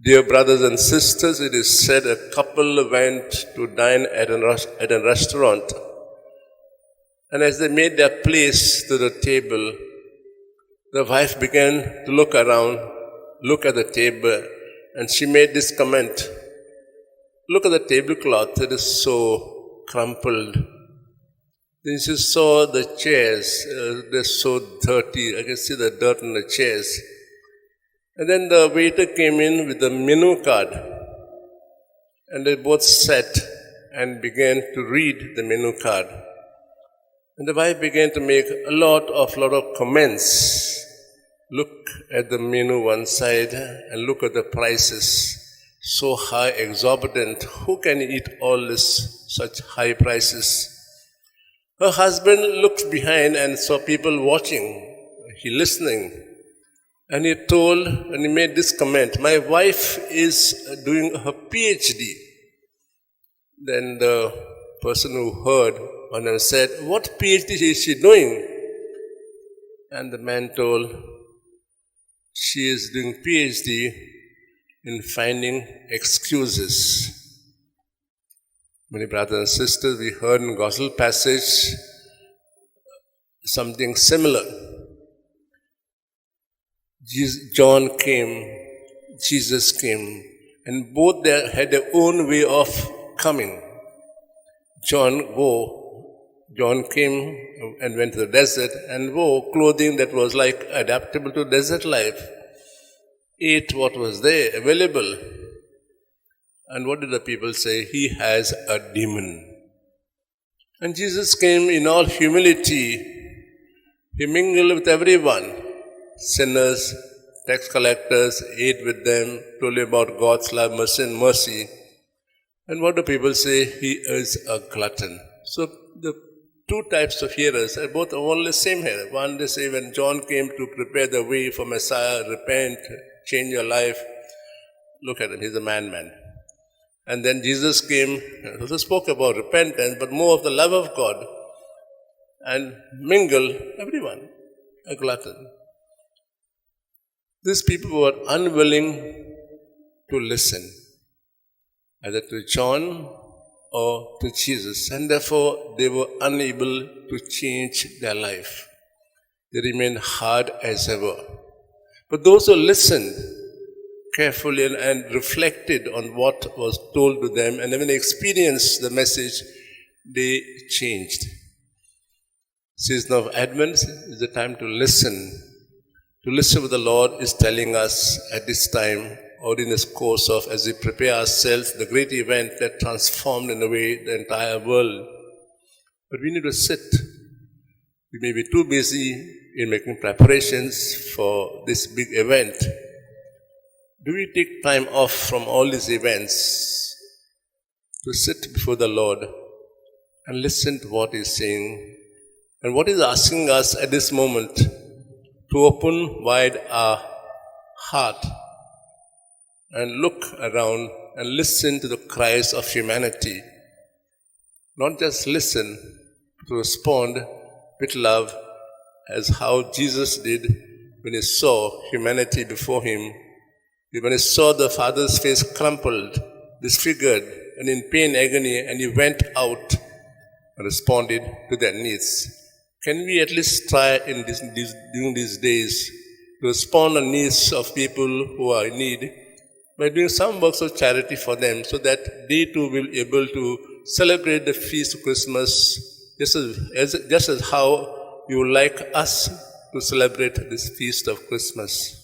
Dear brothers and sisters, it is said a couple went to dine at a restaurant. And as they made their place to the table, the wife began to look around, look at the table, and she made this comment. Look at the tablecloth, it is so crumpled. Then she saw the chairs, they're so dirty, I can see the dirt on the chairs. And then the waiter came in with the menu card. And they both sat and began to read the menu card. And the wife began to make a lot of comments. Look at the menu one side and look at the prices. So high, exorbitant. Who can eat all this, such high prices? Her husband looked behind and saw people watching. He listening. And he told, and he made this comment, my wife is doing her PhD. Then the person who heard on him said, what PhD is she doing? And the man told, she is doing PhD in finding excuses. Many brothers and sisters, we heard in Gospel passage something similar. John came, Jesus came, and both they had their own way of coming. John came and went to the desert and wore clothing that was like adaptable to desert life. Ate what was there, available. And what did the people say? He has a demon. And Jesus came in all humility. He mingled with everyone. Sinners, tax collectors, ate with them, told about God's love, mercy. And what do people say? He is a glutton. So the two types of hearers are both only the same here. One, they say when John came to prepare the way for Messiah, repent, change your life. Look at him, he's a man. And then Jesus came, also spoke about repentance, but more of the love of God. And mingle everyone, a glutton. These people were unwilling to listen, either to John or to Jesus, and therefore they were unable to change their life. They remained hard as ever. But those who listened carefully and reflected on what was told to them, and even experienced the message, they changed. Season of Advent is the time to listen. To listen what the Lord is telling us at this time, or in this course of, as we prepare ourselves, the great event that transformed in a way the entire world. But we need to sit. We may be too busy in making preparations for this big event. Do we take time off from all these events to sit before the Lord and listen to what He's saying and what He's asking us at this moment? To open wide our heart and look around and listen to the cries of humanity. Not just listen, to respond with love as how Jesus did when He saw humanity before Him. When He saw the Father's face crumpled, disfigured, and in pain, agony, and He went out and responded to their needs. Can we at least try during these days to respond to the needs of people who are in need by doing some works of charity for them, so that they too will be able to celebrate the feast of Christmas just as how you would like us to celebrate this feast of Christmas?